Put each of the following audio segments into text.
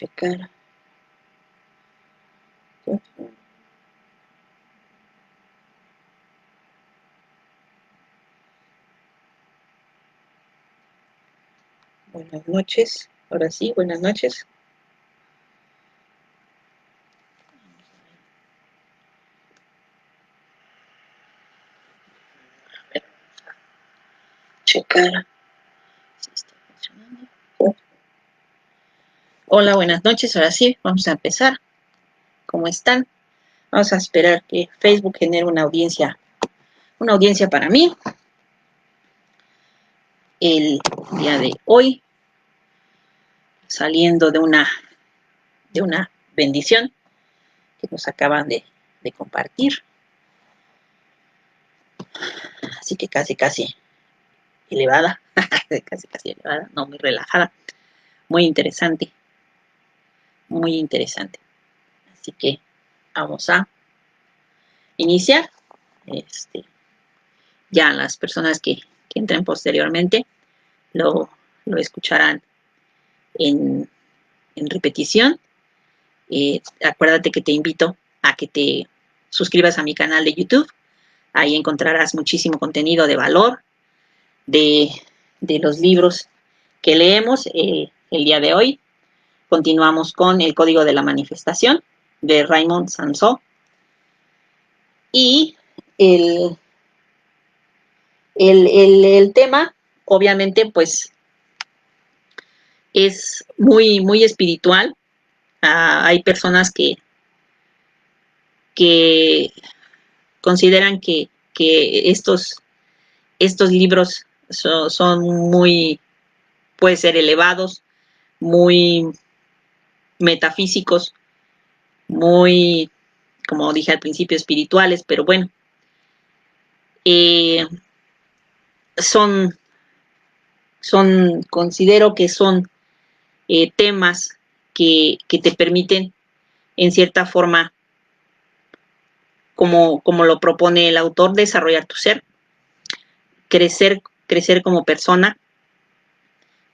checar. Buenas noches. Ahora sí, buenas noches. Checar si está funcionando. Hola, buenas noches. Ahora sí, vamos a empezar. ¿Cómo están? Vamos a esperar que Facebook genere una audiencia para mí. El día de hoy, saliendo de una bendición que nos acaban de compartir. Así que casi elevada, casi elevada, no muy relajada, muy interesante. Así que vamos a iniciar. Ya las personas que entren posteriormente lo escucharán en repetición. Acuérdate que te invito a que te suscribas a mi canal de YouTube. Ahí encontrarás muchísimo contenido de valor de los libros que leemos. El día de hoy continuamos con El Código de la Manifestación de Raymond Sansó. Y el tema, obviamente, pues es muy espiritual. Hay personas que consideran que estos libros son muy, puede ser elevados, muy metafísicos, muy, como dije al principio, espirituales, pero bueno, considero que son temas que te permiten, en cierta forma, como lo propone el autor, desarrollar tu ser, crecer como persona,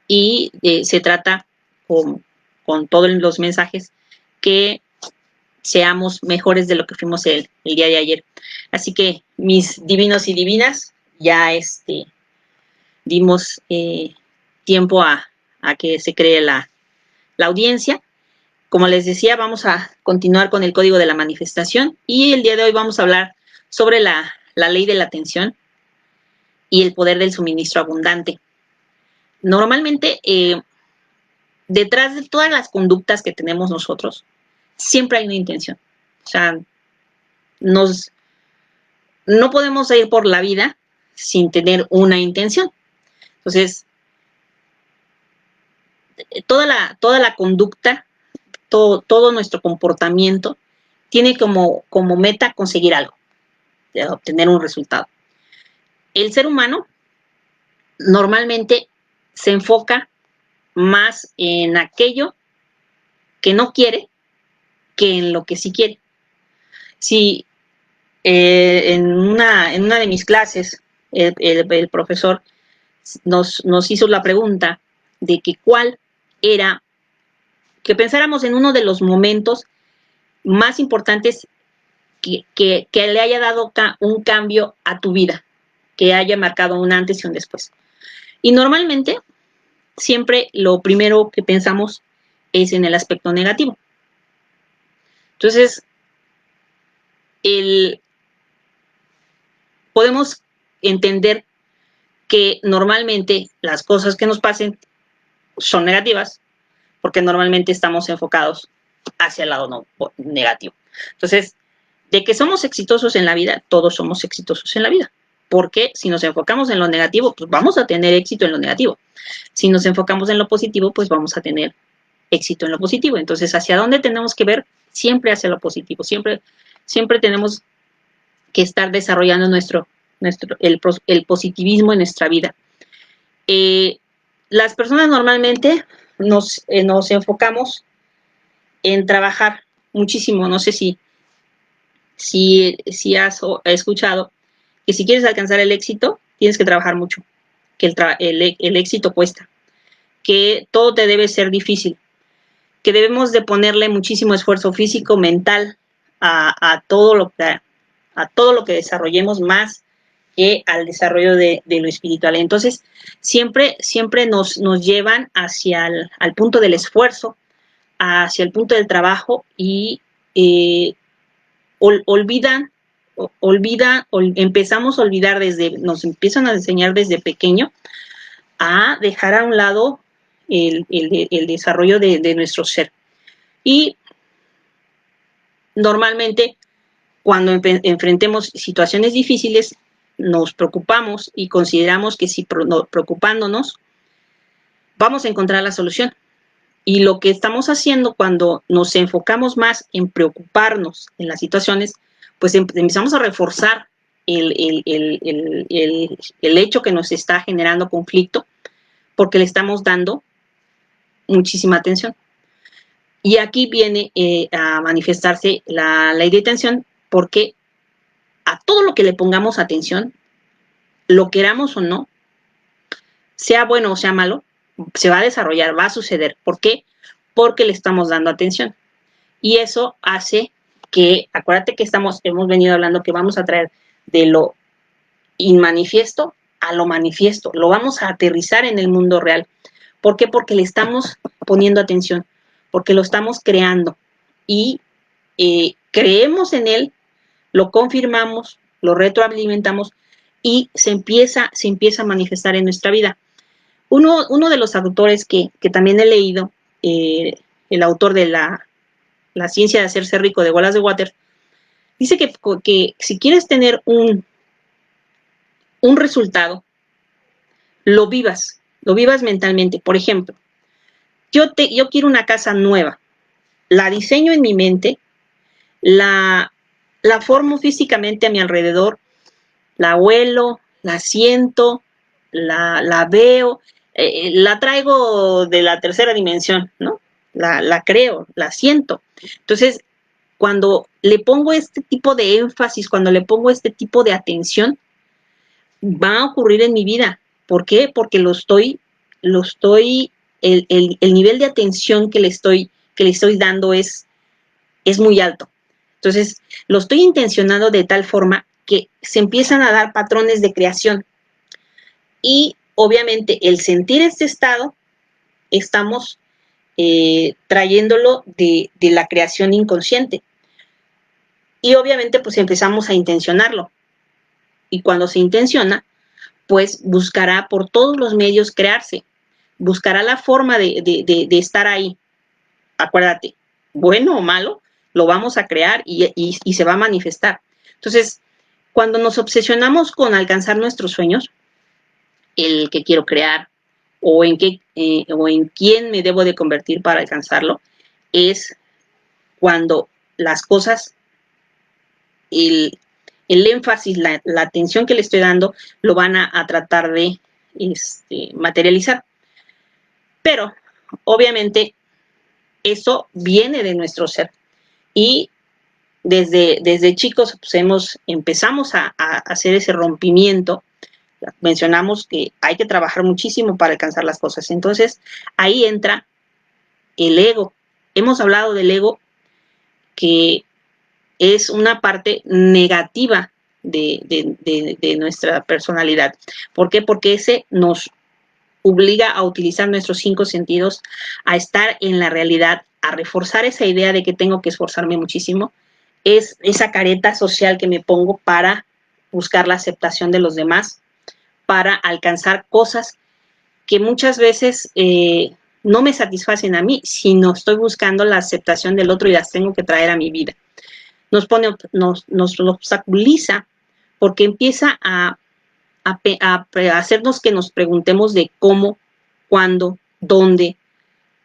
y se trata con todos los mensajes que seamos mejores de lo que fuimos el día de ayer. Así que, mis divinos y divinas, ya dimos tiempo a que se cree la audiencia. Como les decía, vamos a continuar con el Código de la Manifestación, y el día de hoy vamos a hablar sobre la ley de la atención y el poder del suministro abundante. Normalmente, detrás de todas las conductas que tenemos nosotros, siempre hay una intención. O sea, no podemos ir por la vida sin tener una intención. Entonces, toda la conducta, todo nuestro comportamiento tiene como meta conseguir algo, obtener un resultado. El ser humano normalmente se enfoca más en aquello que no quiere que en lo que sí quiere. Si en una de mis clases el profesor nos hizo la pregunta de que cuál era, que pensáramos en uno de los momentos más importantes que le haya dado un cambio a tu vida, que haya marcado un antes y un después. Y normalmente, siempre lo primero que pensamos es en el aspecto negativo. Entonces, podemos entender que normalmente las cosas que nos pasen son negativas, porque normalmente estamos enfocados hacia el lado negativo. Entonces, de que somos exitosos en la vida, todos somos exitosos en la vida. Porque si nos enfocamos en lo negativo, pues vamos a tener éxito en lo negativo. Si nos enfocamos en lo positivo, pues vamos a tener éxito en lo positivo. Entonces, ¿hacia dónde tenemos que ver? Siempre hacia lo positivo. Siempre tenemos que estar desarrollando el positivismo en nuestra vida. Las personas normalmente nos enfocamos en trabajar muchísimo. No sé si has escuchado que si quieres alcanzar el éxito, tienes que trabajar mucho, que el éxito cuesta, que todo te debe ser difícil, que debemos de ponerle muchísimo esfuerzo físico, mental, a todo lo que desarrollemos, más que al desarrollo de lo espiritual. Entonces, siempre nos llevan hacia al punto del esfuerzo, hacia el punto del trabajo, y empezamos a olvidar nos empiezan a enseñar desde pequeño a dejar a un lado el desarrollo de nuestro ser. Y normalmente, cuando enfrentemos situaciones difíciles, nos preocupamos y consideramos que si preocupándonos vamos a encontrar la solución. Y lo que estamos haciendo cuando nos enfocamos más en preocuparnos en las situaciones, pues empezamos a reforzar el hecho que nos está generando conflicto, porque le estamos dando muchísima atención. Y aquí viene a manifestarse la ley de atención, porque a todo lo que le pongamos atención, lo queramos o no, sea bueno o sea malo, se va a desarrollar, va a suceder. ¿Por qué? Porque le estamos dando atención. Y eso hace que, acuérdate que hemos venido hablando que vamos a traer de lo inmanifiesto a lo manifiesto, lo vamos a aterrizar en el mundo real. ¿Por qué? Porque le estamos poniendo atención, porque lo estamos creando y creemos en él, lo confirmamos, lo retroalimentamos y se empieza a manifestar en nuestra vida. Uno de los autores que también he leído, el autor de la ciencia de hacerse rico, de Wallace de Water, dice que si quieres tener un resultado, lo vivas mentalmente. Por ejemplo, yo quiero una casa nueva, la diseño en mi mente, la formo físicamente a mi alrededor, la huelo, la siento, la veo, la traigo de la tercera dimensión, ¿no? La creo, la siento. Entonces, cuando le pongo este tipo de énfasis, cuando le pongo este tipo de atención, va a ocurrir en mi vida. ¿Por qué? Porque el nivel de atención que le estoy dando es muy alto. Entonces, lo estoy intencionando de tal forma que se empiezan a dar patrones de creación. Y obviamente el sentir este estado, estamos trayéndolo de la creación inconsciente. Y obviamente pues empezamos a intencionarlo. Y cuando se intenciona, pues buscará por todos los medios crearse. Buscará la forma de estar ahí. Acuérdate, bueno o malo, lo vamos a crear y se va a manifestar. Entonces, cuando nos obsesionamos con alcanzar nuestros sueños, el que quiero crear o en quién me debo de convertir para alcanzarlo, es cuando las cosas, el énfasis, la atención que le estoy dando, lo van a tratar de materializar. Pero, obviamente, eso viene de nuestro ser. Y desde chicos pues empezamos a hacer ese rompimiento. Mencionamos que hay que trabajar muchísimo para alcanzar las cosas. Entonces, ahí entra el ego. Hemos hablado del ego, que es una parte negativa de nuestra personalidad. ¿Por qué? Porque ese nos obliga a utilizar nuestros 5 sentidos, a estar en la realidad, a reforzar esa idea de que tengo que esforzarme muchísimo. Es esa careta social que me pongo para buscar la aceptación de los demás, para alcanzar cosas que muchas veces no me satisfacen a mí, sino estoy buscando la aceptación del otro y las tengo que traer a mi vida. Nos obstaculiza, porque empieza a hacernos que nos preguntemos de cómo, cuándo, dónde,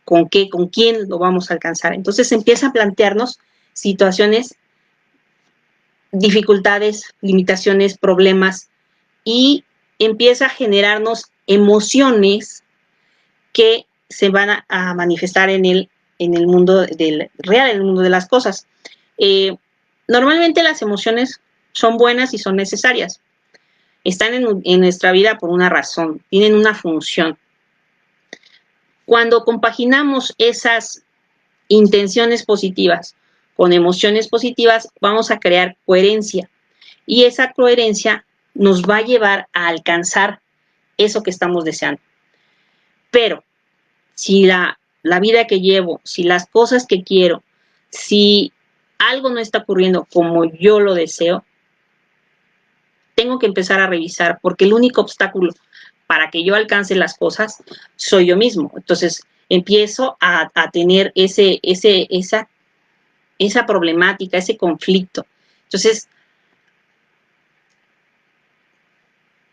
con qué, con quién lo vamos a alcanzar. Entonces empieza a plantearnos situaciones, dificultades, limitaciones, problemas, y empieza a generarnos emociones que se van a manifestar en el mundo real, en el mundo de las cosas. Normalmente las emociones son buenas y son necesarias. Están en nuestra vida por una razón, tienen una función. Cuando compaginamos esas intenciones positivas, con emociones positivas, vamos a crear coherencia. Y esa coherencia nos va a llevar a alcanzar eso que estamos deseando. Pero si la vida que llevo, si las cosas que quiero, si algo no está ocurriendo como yo lo deseo, tengo que empezar a revisar, porque el único obstáculo para que yo alcance las cosas soy yo mismo. Entonces empiezo a tener esa problemática, ese conflicto. Entonces,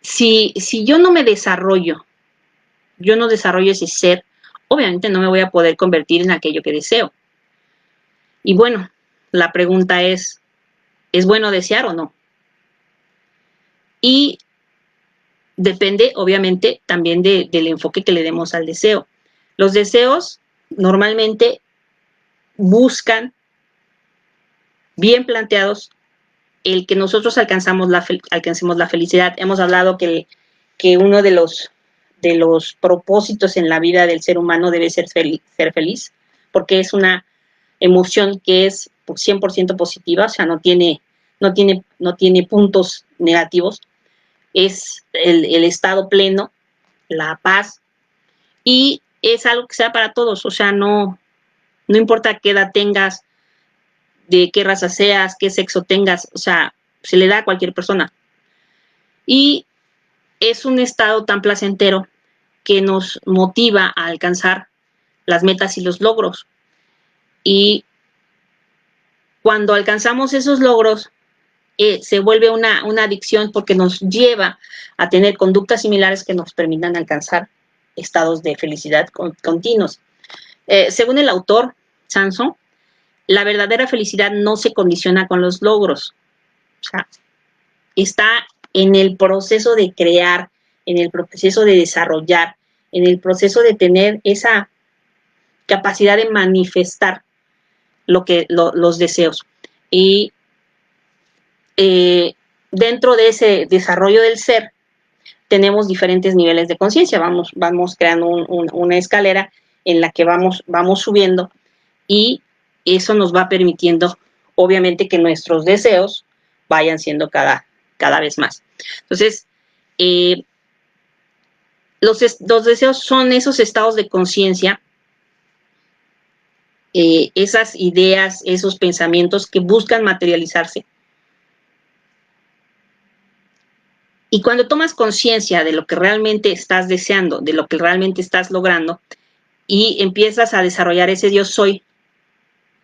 si yo no me desarrollo, yo no desarrollo ese ser, obviamente no me voy a poder convertir en aquello que deseo. Y bueno, la pregunta ¿es bueno desear o no? Y depende, obviamente, también del enfoque que le demos al deseo. Los deseos normalmente buscan, bien planteados, el que nosotros alcancemos la felicidad. Hemos hablado que uno de los propósitos en la vida del ser humano debe ser feliz, porque es una emoción que es 100% positiva, o sea, no tiene puntos negativos, es el estado pleno, la paz, y es algo que sea para todos, o sea, no importa qué edad tengas, de qué raza seas, qué sexo tengas, o sea, se le da a cualquier persona. Y es un estado tan placentero que nos motiva a alcanzar las metas y los logros. Y cuando alcanzamos esos logros, se vuelve una adicción, porque nos lleva a tener conductas similares que nos permitan alcanzar estados de felicidad continuos. Según el autor, Sanson, la verdadera felicidad no se condiciona con los logros. O sea, está en el proceso de crear, en el proceso de desarrollar, en el proceso de tener esa capacidad de manifestar los deseos. Y dentro de ese desarrollo del ser, tenemos diferentes niveles de conciencia. Vamos creando una escalera en la que vamos subiendo, y eso nos va permitiendo, obviamente, que nuestros deseos vayan siendo cada vez más. Entonces, los deseos son esos estados de conciencia, esas ideas, esos pensamientos que buscan materializarse. Y cuando tomas conciencia de lo que realmente estás deseando, de lo que realmente estás logrando, y empiezas a desarrollar ese yo soy,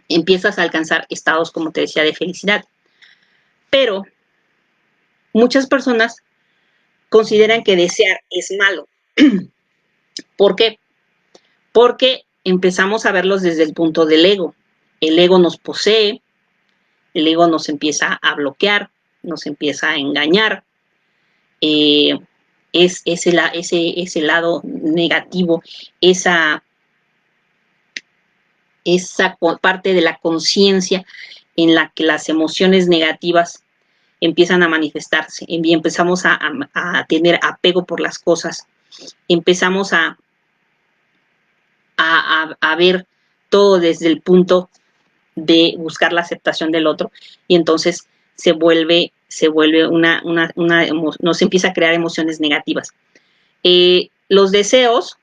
empiezas a alcanzar estados, como te decía, de felicidad. Pero muchas personas consideran que desear es malo. ¿Por qué? Porque empezamos a verlos desde el punto del ego. El ego nos posee, el ego nos empieza a bloquear, nos empieza a engañar. Es ese lado negativo, esa parte de la conciencia en la que las emociones negativas empiezan a manifestarse, y empezamos a tener apego por las cosas, empezamos a ver todo desde el punto de buscar la aceptación del otro, y entonces se vuelve nos empieza a crear emociones negativas. Los deseos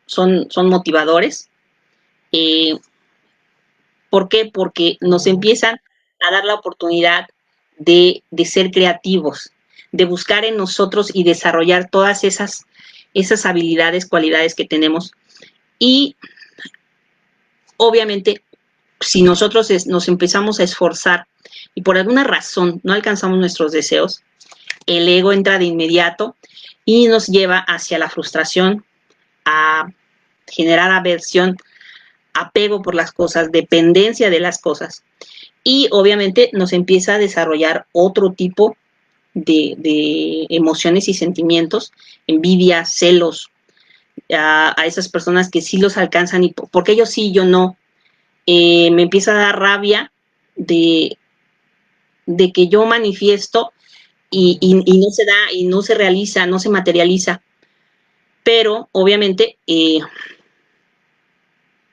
son motivadores. ¿Por qué? Porque nos empiezan a dar la oportunidad de ser creativos, de buscar en nosotros y desarrollar todas esas habilidades, cualidades que tenemos. Y obviamente, si nosotros nos empezamos a esforzar y por alguna razón no alcanzamos nuestros deseos, el ego entra de inmediato y nos lleva hacia la frustración, a generar aversión, apego por las cosas, dependencia de las cosas. Y obviamente nos empieza a desarrollar otro tipo de emociones y sentimientos, envidia, celos, a esas personas que sí los alcanzan, y porque ellos sí, yo no. Me empieza a dar rabia de que yo manifiesto y no se da, y no se realiza, no se materializa. Pero obviamente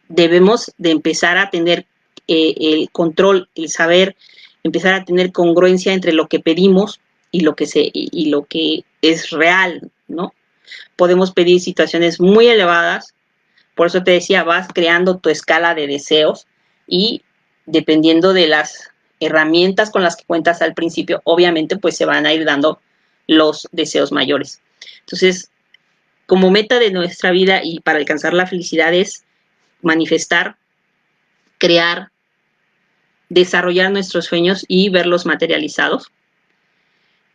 debemos de empezar a tener el control, el saber, empezar a tener congruencia entre lo que pedimos y lo que es real, ¿no? Podemos pedir situaciones muy elevadas, por eso te decía, vas creando tu escala de deseos y dependiendo de las herramientas con las que cuentas al principio, obviamente pues se van a ir dando los deseos mayores. Entonces, como meta de nuestra vida y para alcanzar la felicidad es manifestar, crear, desarrollar nuestros sueños y verlos materializados.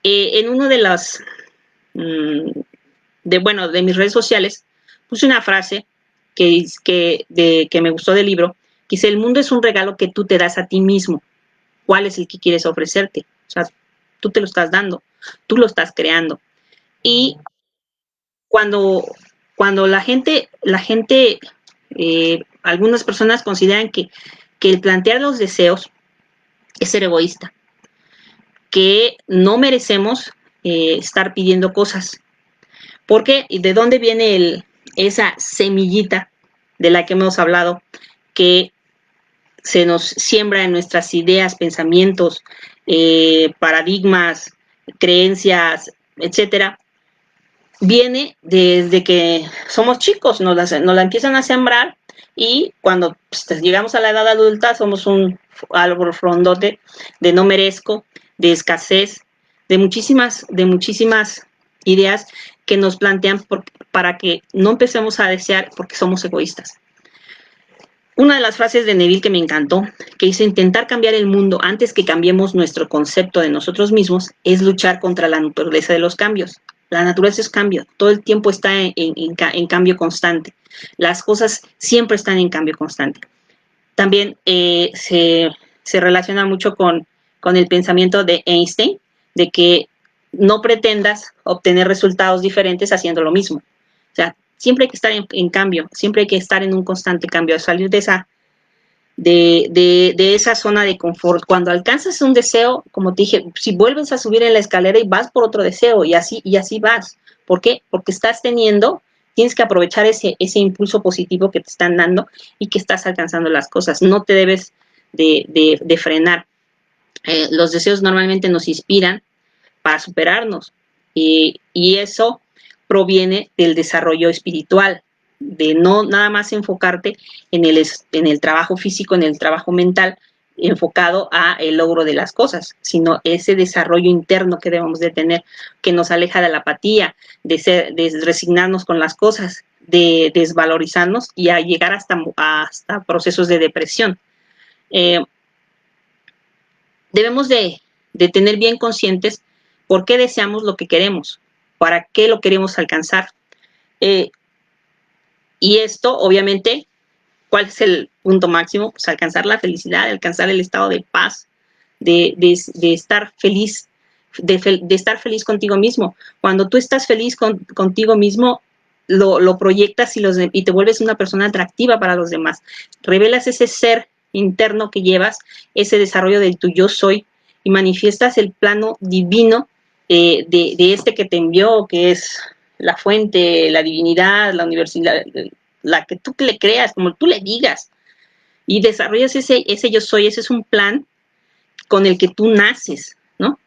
En uno de las, de mis redes sociales, puse una frase que me gustó del libro, que dice, el mundo es un regalo que tú te das a ti mismo. ¿Cuál es el que quieres ofrecerte? O sea, tú te lo estás dando, tú lo estás creando. Y cuando la gente algunas personas consideran que el plantear los deseos es ser egoísta, que no merecemos estar pidiendo cosas. ¿Por qué? ¿Y de dónde viene esa semillita de la que hemos hablado, que se nos siembra en nuestras ideas, pensamientos, paradigmas, creencias, etcétera? Viene desde que somos chicos, nos la empiezan a sembrar y cuando pues, llegamos a la edad adulta somos un árbol frondote de no merezco, de escasez, de muchísimas ideas que nos plantean para que no empecemos a desear porque somos egoístas. Una de las frases de Neville que me encantó, que dice, intentar cambiar el mundo antes que cambiemos nuestro concepto de nosotros mismos, es luchar contra la naturaleza de los cambios. La naturaleza es cambio, todo el tiempo está en cambio constante. Las cosas siempre están en cambio constante. También se relaciona mucho con el pensamiento de Einstein, de que no pretendas obtener resultados diferentes haciendo lo mismo. O sea, siempre hay que estar en cambio, siempre hay que estar en un constante cambio, salir de esa zona de confort. Cuando alcanzas un deseo, como te dije, si vuelves a subir en la escalera y vas por otro deseo y así vas. ¿Por qué? Porque tienes que aprovechar ese impulso positivo que te están dando y que estás alcanzando las cosas. No te debes de frenar. Los deseos normalmente nos inspiran para superarnos y eso proviene del desarrollo espiritual, de no nada más enfocarte en el trabajo físico, en el trabajo mental, enfocado a el logro de las cosas, sino ese desarrollo interno que debemos de tener, que nos aleja de la apatía, de resignarnos con las cosas, de desvalorizarnos y a llegar hasta procesos de depresión. Debemos de tener bien conscientes por qué deseamos lo que queremos, para qué lo queremos alcanzar. Y esto, obviamente, ¿cuál es el punto máximo? Pues alcanzar la felicidad, alcanzar el estado de paz, de estar feliz, de estar feliz contigo mismo. Cuando tú estás feliz contigo mismo, lo proyectas y te vuelves una persona atractiva para los demás. Revelas ese ser interno que llevas, ese desarrollo de tu yo soy, y manifiestas el plano divino de este que te envió, que es la fuente, la divinidad, la universidad, la que tú le creas, como tú le digas, y desarrollas ese yo soy. Ese es un plan con el que tú naces, ¿no?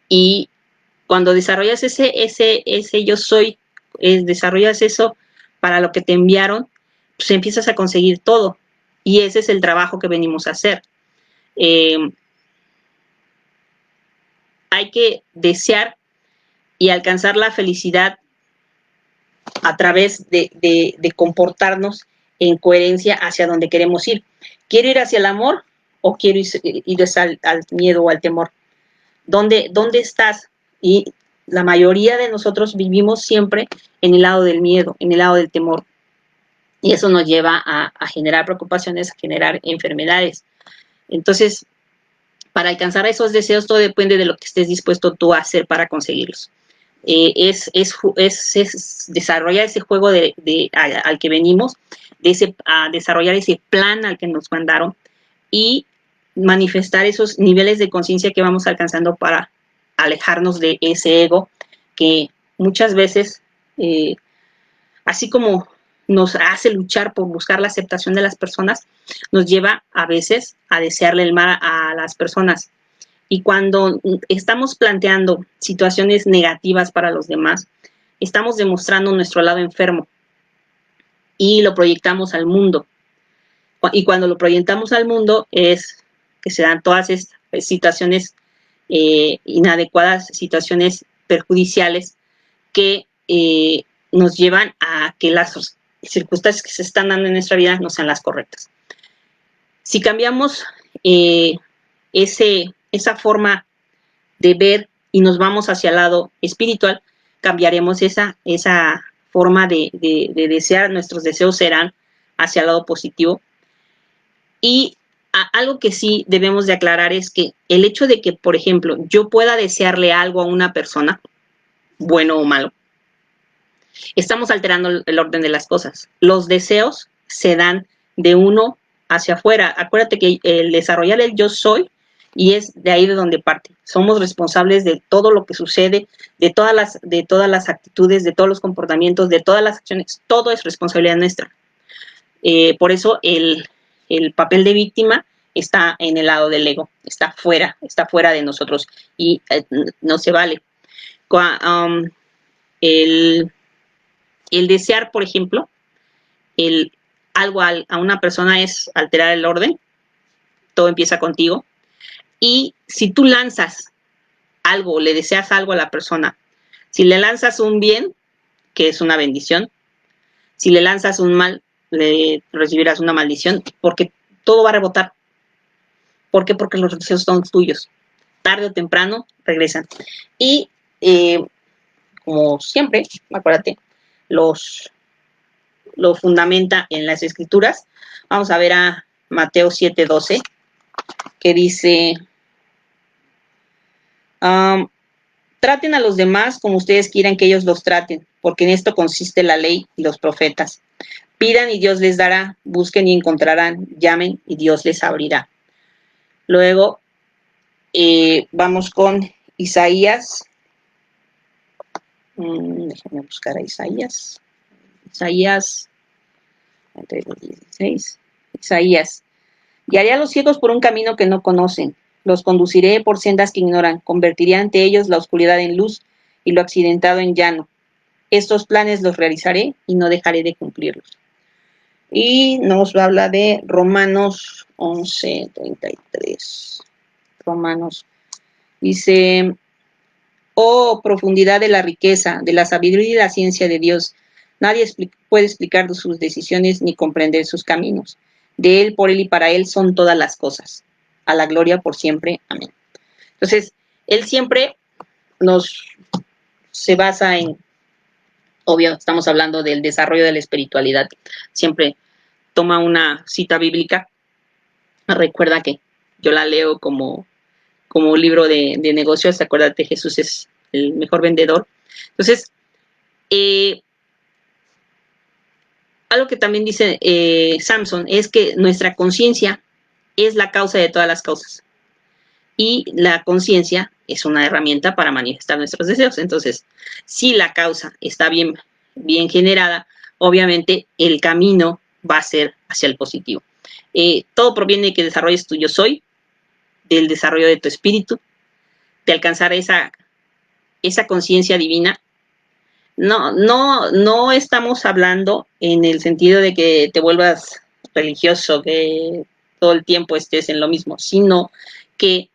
Y cuando desarrollas ese yo soy, desarrollas eso para lo que te enviaron, pues empiezas a conseguir todo. Y ese es el trabajo que venimos a hacer. Hay que desear y alcanzar la felicidad a través de comportarnos en coherencia hacia donde queremos ir. ¿Quiero ir hacia el amor o quiero ir al miedo o al temor? ¿Dónde estás? Y la mayoría de nosotros vivimos siempre en el lado del miedo, en el lado del temor. Y eso nos lleva a generar preocupaciones, a generar enfermedades. Entonces, para alcanzar esos deseos, todo depende de lo que estés dispuesto tú a hacer para conseguirlos. Es desarrollar ese juego al que venimos, a desarrollar ese plan al que nos mandaron y manifestar esos niveles de conciencia que vamos alcanzando para alejarnos de ese ego que muchas veces, así como nos hace luchar por buscar la aceptación de las personas, nos lleva a veces a desearle el mal a las personas. Y cuando estamos planteando situaciones negativas para los demás, estamos demostrando nuestro lado enfermo y lo proyectamos al mundo. Y cuando lo proyectamos al mundo es que se dan todas estas situaciones inadecuadas, situaciones perjudiciales que nos llevan a que las circunstancias que se están dando en nuestra vida no sean las correctas. Si cambiamos esa forma de ver y nos vamos hacia el lado espiritual, cambiaremos esa forma de desear, nuestros deseos serán hacia el lado positivo. Y algo que sí debemos de aclarar es que el hecho de que, por ejemplo, yo pueda desearle algo a una persona, bueno o malo, estamos alterando el orden de las cosas. Los deseos se dan de uno hacia afuera. Acuérdate que el desarrollar el yo soy, y es de ahí de donde parte. Somos responsables de todo lo que sucede, de todas las actitudes, de todos los comportamientos, de todas las acciones. Todo es responsabilidad nuestra. Por eso el papel de víctima está en el lado del ego, está fuera de nosotros y no se vale. El desear, por ejemplo, algo a una persona es alterar el orden, todo empieza contigo, y si tú lanzas algo, le deseas algo a la persona, si le lanzas un bien, que es una bendición, si le lanzas un mal, le recibirás una maldición, porque todo va a rebotar. ¿Por qué? Porque los deseos son tuyos. Tarde o temprano regresan. Y como siempre, acuérdate, lo fundamenta en las escrituras. Vamos a ver a Mateo 7:12, que dice, traten a los demás como ustedes quieran que ellos los traten, porque en esto consiste la ley y los profetas. Pidan y Dios les dará, busquen y encontrarán, llamen y Dios les abrirá. Luego vamos con Isaías. Déjenme buscar a Isaías. Isaías 16. Isaías. Guiaré a los ciegos por un camino que no conocen. Los conduciré por sendas que ignoran. Convertiré ante ellos la oscuridad en luz y lo accidentado en llano. Estos planes los realizaré y no dejaré de cumplirlos. Y nos habla de Romanos 11:33. Romanos. Dice, oh, profundidad de la riqueza, de la sabiduría y la ciencia de Dios. Nadie puede explicar sus decisiones ni comprender sus caminos. De Él, por Él y para Él son todas las cosas. A la gloria por siempre. Amén. Entonces, Él siempre se basa en, obvio, estamos hablando del desarrollo de la espiritualidad. Siempre toma una cita bíblica. Recuerda que yo la leo como libro de negocios. Acuérdate, Jesús es el mejor vendedor. Entonces, algo que también dice Samson es que nuestra conciencia es la causa de todas las causas. Y la conciencia es una herramienta para manifestar nuestros deseos. Entonces, si la causa está bien generada, obviamente el camino va a ser hacia el positivo. Todo proviene de que desarrolles tu yo soy, del desarrollo de tu espíritu, de alcanzar esa conciencia divina. No estamos hablando en el sentido de que te vuelvas religioso, que todo el tiempo estés en lo mismo, sino que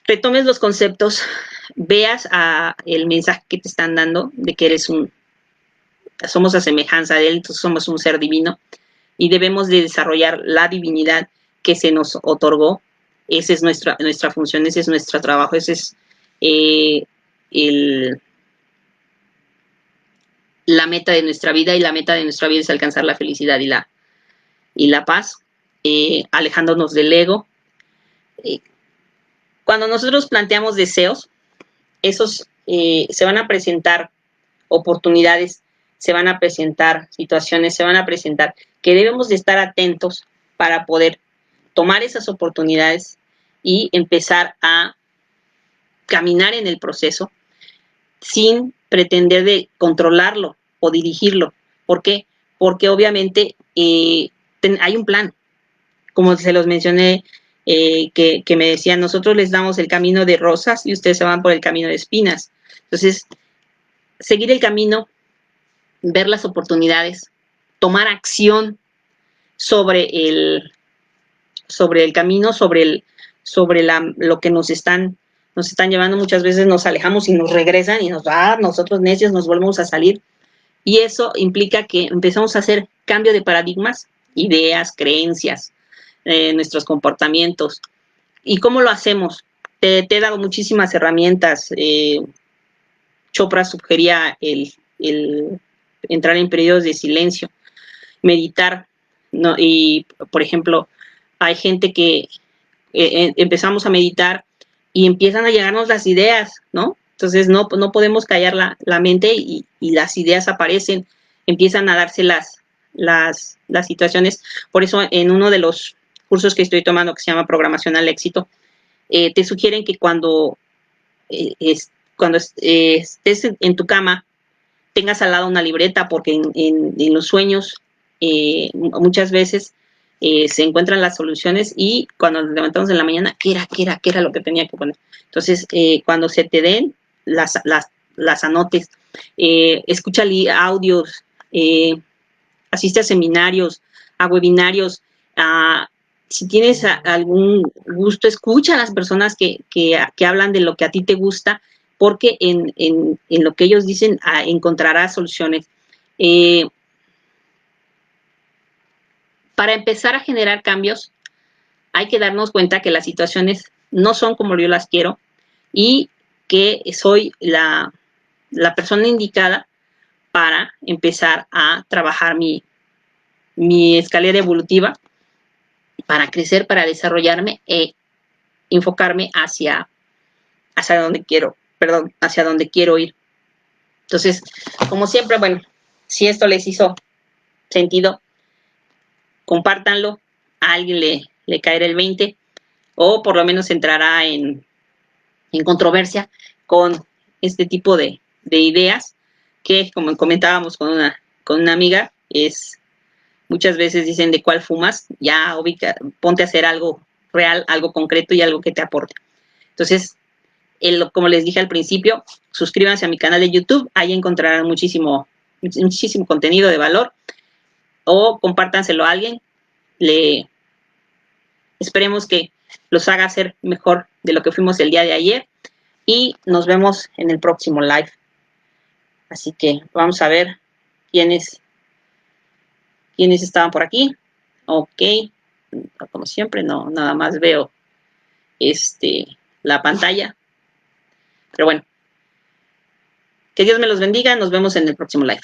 retomes los conceptos, veas el mensaje que te están dando de que somos a semejanza de Él, entonces somos un ser divino y debemos de desarrollar la divinidad que se nos otorgó. Esa es nuestra función, ese es nuestro trabajo, ese es la meta de nuestra vida, y la meta de nuestra vida es alcanzar la felicidad y la paz, alejándonos del ego. Cuando nosotros planteamos deseos, esos se van a presentar oportunidades, se van a presentar situaciones, se van a presentar que debemos de estar atentos para poder tomar esas oportunidades y empezar a caminar en el proceso sin pretender de controlarlo o dirigirlo. ¿Por qué? porque obviamente hay un plan, como se los mencioné, que me decían, nosotros les damos el camino de rosas y ustedes se van por el camino de espinas. Entonces, seguir el camino, ver las oportunidades, tomar acción sobre el camino, lo que nos están llevando. Muchas veces nos alejamos y nos regresan y nosotros necios nos volvemos a salir. Y eso implica que empezamos a hacer cambio de paradigmas, ideas, creencias, nuestros comportamientos. ¿Y cómo lo hacemos? Te he dado muchísimas herramientas. Chopra sugería el entrar en periodos de silencio, meditar, ¿no? Y, por ejemplo, hay gente que empezamos a meditar y empiezan a llegarnos las ideas, ¿no? Entonces no podemos callar la mente y las ideas aparecen, empiezan a darse las situaciones. Por eso en uno de los cursos que estoy tomando, que se llama Programación al Éxito, te sugieren que cuando estés en tu cama, tengas al lado una libreta, porque en los sueños muchas veces se encuentran las soluciones, y cuando nos levantamos en la mañana, ¿qué era lo que tenía que poner? Entonces, cuando se te den, las anotes, escucha audios, asiste a seminarios, a webinarios, si tienes algún gusto, escucha a las personas que hablan de lo que a ti te gusta, porque en lo que ellos dicen encontrarás soluciones. Para empezar a generar cambios, hay que darnos cuenta que las situaciones no son como yo las quiero, y que soy la persona indicada para empezar a trabajar mi escalera evolutiva, para crecer, para desarrollarme e enfocarme hacia donde quiero ir. Entonces, como siempre, bueno, si esto les hizo sentido, compártanlo, a alguien le caerá el 20, o por lo menos entrará en controversia con este tipo de ideas, que, como comentábamos con una amiga, muchas veces dicen: ¿de cuál fumas? Ya ponte a hacer algo real, algo concreto y algo que te aporte. Entonces, como les dije al principio, suscríbanse a mi canal de YouTube, ahí encontrarán muchísimo contenido de valor, o compártanselo a alguien. Esperemos que los haga ser mejor de lo que fuimos el día de ayer, y nos vemos en el próximo live. Así que vamos a ver quiénes estaban por aquí. Ok, como siempre, no, nada más veo la pantalla. Pero bueno, que Dios me los bendiga, nos vemos en el próximo live.